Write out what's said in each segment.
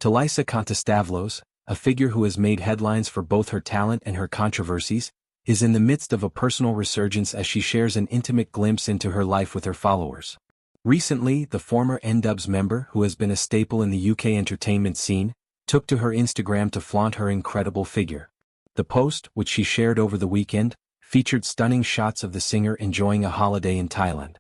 Tulisa Contostavlos, a figure who has made headlines for both her talent and her controversies, is in the midst of a personal resurgence as she shares an intimate glimpse into her life with her followers. Recently, the former N-Dubz member, who has been a staple in the UK entertainment scene, took to her Instagram to flaunt her incredible figure. The post, which she shared over the weekend, featured stunning shots of the singer enjoying a holiday in Thailand.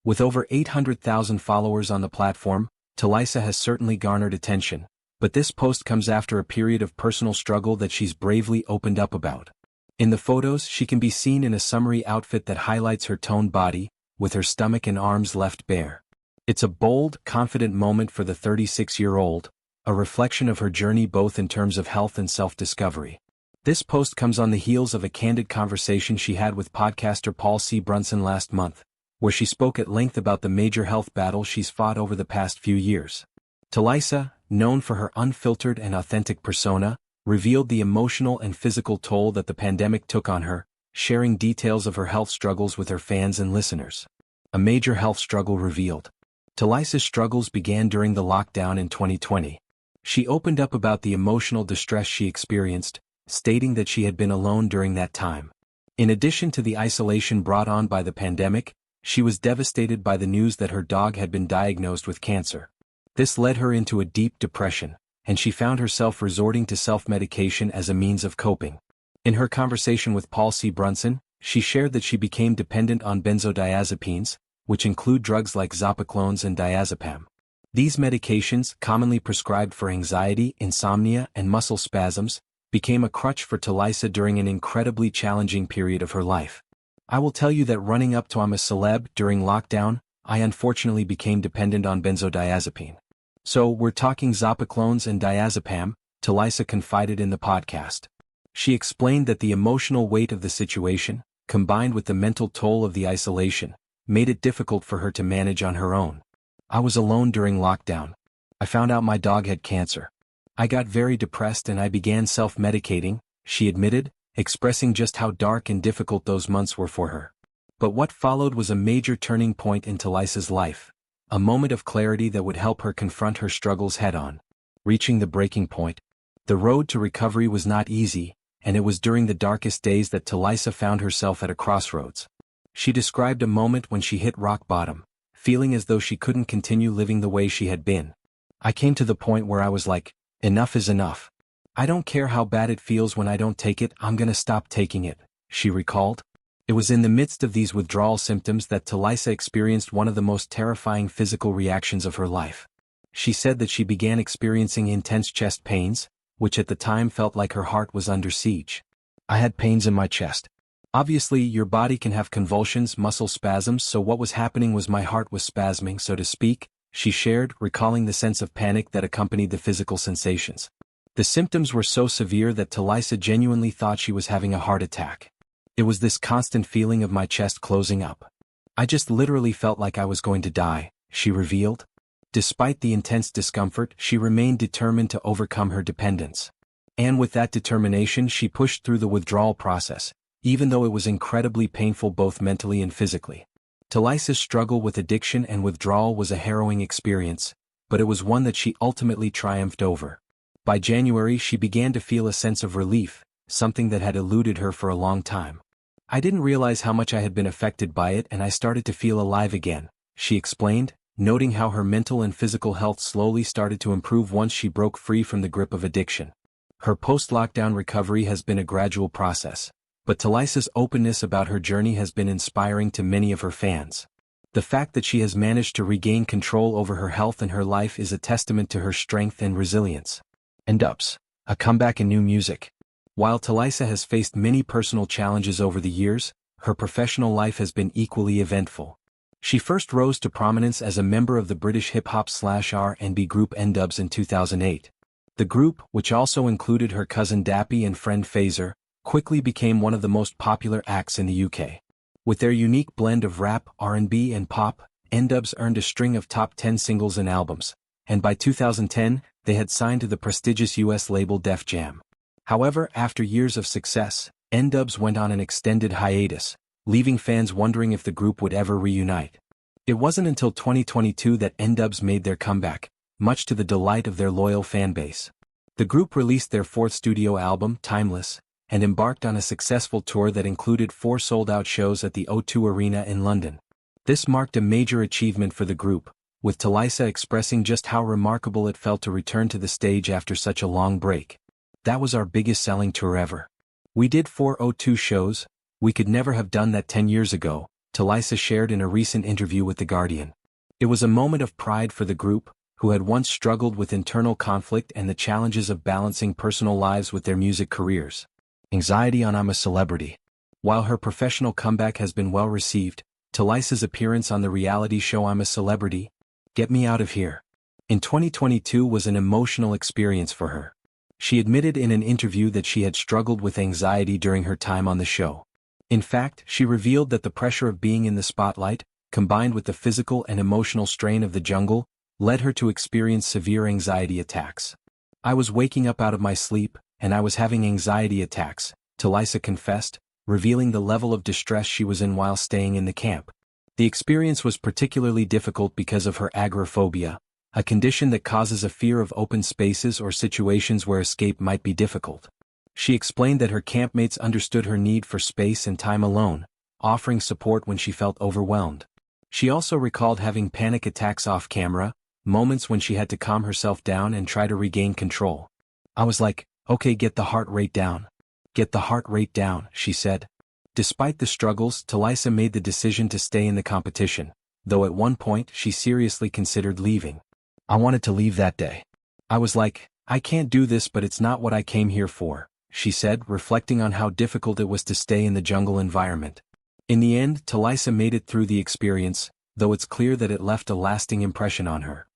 With over 800,000 followers on the platform, Tulisa has certainly garnered attention, but this post comes after a period of personal struggle that she's bravely opened up about. In the photos, she can be seen in a summery outfit that highlights her toned body, with her stomach and arms left bare. It's a bold, confident moment for the 36-year-old, a reflection of her journey both in terms of health and self-discovery. This post comes on the heels of a candid conversation she had with podcaster Paul C. Brunson last month, where she spoke at length about the major health battle she's fought over the past few years. Tulisa, known for her unfiltered and authentic persona, revealed the emotional and physical toll that the pandemic took on her, sharing details of her health struggles with her fans and listeners. A major health struggle revealed. Tulisa's struggles began during the lockdown in 2020. She opened up about the emotional distress she experienced, stating that she had been alone during that time. In addition to the isolation brought on by the pandemic, she was devastated by the news that her dog had been diagnosed with cancer. This led her into a deep depression, and she found herself resorting to self-medication as a means of coping. In her conversation with Paul C. Brunson, she shared that she became dependent on benzodiazepines, which include drugs like zopiclones and diazepam. These medications, commonly prescribed for anxiety, insomnia, and muscle spasms, became a crutch for Tulisa during an incredibly challenging period of her life. I will tell you that running up to I'm a celeb during lockdown, I unfortunately became dependent on benzodiazepine. So we're talking zopiclones and diazepam, Tulisa confided in the podcast. She explained that the emotional weight of the situation, combined with the mental toll of the isolation, made it difficult for her to manage on her own. I was alone during lockdown. I found out my dog had cancer. I got very depressed and I began self-medicating, she admitted, expressing just how dark and difficult those months were for her. But what followed was a major turning point in Tulisa's life, a moment of clarity that would help her confront her struggles head-on. Reaching the breaking point, the road to recovery was not easy, and it was during the darkest days that Tulisa found herself at a crossroads. She described a moment when she hit rock bottom, feeling as though she couldn't continue living the way she had been. I came to the point where I was like, enough is enough. I don't care how bad it feels when I don't take it, I'm gonna stop taking it, she recalled. It was in the midst of these withdrawal symptoms that Tulisa experienced one of the most terrifying physical reactions of her life. She said that she began experiencing intense chest pains, which at the time felt like her heart was under siege. I had pains in my chest. Obviously, your body can have convulsions, muscle spasms, so what was happening was my heart was spasming, so to speak, she shared, recalling the sense of panic that accompanied the physical sensations. The symptoms were so severe that Tulisa genuinely thought she was having a heart attack. It was this constant feeling of my chest closing up. I just literally felt like I was going to die, she revealed. Despite the intense discomfort, she remained determined to overcome her dependence. And with that determination, she pushed through the withdrawal process, even though it was incredibly painful both mentally and physically. Tulisa's struggle with addiction and withdrawal was a harrowing experience, but it was one that she ultimately triumphed over. By January, she began to feel a sense of relief, something that had eluded her for a long time. I didn't realize how much I had been affected by it and I started to feel alive again, she explained, noting how her mental and physical health slowly started to improve once she broke free from the grip of addiction. Her post-lockdown recovery has been a gradual process, but Tulisa's openness about her journey has been inspiring to many of her fans. The fact that she has managed to regain control over her health and her life is a testament to her strength and resilience. N-Dubz, a comeback in new music. While Tulisa has faced many personal challenges over the years, her professional life has been equally eventful. She first rose to prominence as a member of the British hip-hop/R&B group N-Dubz in 2008. The group, which also included her cousin Dappy and friend Phaser, quickly became one of the most popular acts in the UK. With their unique blend of rap, R&B, and pop, N-Dubz earned a string of top 10 singles and albums, and by 2010, they had signed to the prestigious US label Def Jam. However, after years of success, N-Dubz went on an extended hiatus, leaving fans wondering if the group would ever reunite. It wasn't until 2022 that N-Dubz made their comeback, much to the delight of their loyal fanbase. The group released their fourth studio album, Timeless, and embarked on a successful tour that included 4 sold-out shows at the O2 Arena in London. This marked a major achievement for the group, with Tulisa expressing just how remarkable it felt to return to the stage after such a long break. "That was our biggest selling tour ever. We did 4 O2 shows. We could never have done that 10 years ago," Tulisa shared in a recent interview with The Guardian. It was a moment of pride for the group, who had once struggled with internal conflict and the challenges of balancing personal lives with their music careers. Anxiety on I'm a Celebrity. While her professional comeback has been well received, Tulisa's appearance on the reality show I'm a Celebrity, Get Me Out of Here, in 2022 was an emotional experience for her. She admitted in an interview that she had struggled with anxiety during her time on the show. In fact, she revealed that the pressure of being in the spotlight, combined with the physical and emotional strain of the jungle, led her to experience severe anxiety attacks. "I was waking up out of my sleep, and I was having anxiety attacks," Tulisa confessed, revealing the level of distress she was in while staying in the camp. The experience was particularly difficult because of her agoraphobia, a condition that causes a fear of open spaces or situations where escape might be difficult. She explained that her campmates understood her need for space and time alone, offering support when she felt overwhelmed. She also recalled having panic attacks off camera, moments when she had to calm herself down and try to regain control. "I was like, okay, get the heart rate down. Get the heart rate down," she said. Despite the struggles, Tulisa made the decision to stay in the competition, though at one point she seriously considered leaving. "I wanted to leave that day. I was like, I can't do this, but it's not what I came here for," she said, reflecting on how difficult it was to stay in the jungle environment. In the end, Tulisa made it through the experience, though it's clear that it left a lasting impression on her.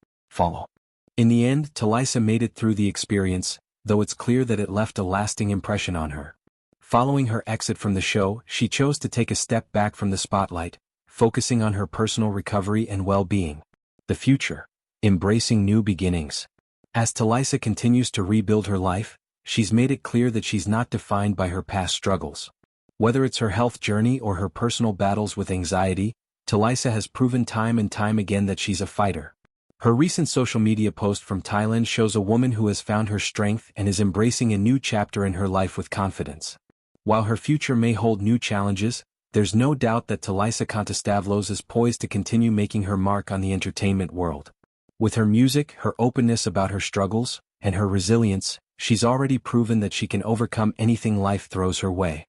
In the end, Tulisa made it through the experience, though it's clear that it left a lasting impression on her. Following her exit from the show, she chose to take a step back from the spotlight, focusing on her personal recovery and well-being. The future. Embracing new beginnings. As Tulisa continues to rebuild her life, she's made it clear that she's not defined by her past struggles. Whether it's her health journey or her personal battles with anxiety, Tulisa has proven time and time again that she's a fighter. Her recent social media post from Thailand shows a woman who has found her strength and is embracing a new chapter in her life with confidence. While her future may hold new challenges, there's no doubt that Tulisa Contostavlos is poised to continue making her mark on the entertainment world. With her music, her openness about her struggles, and her resilience, she's already proven that she can overcome anything life throws her way.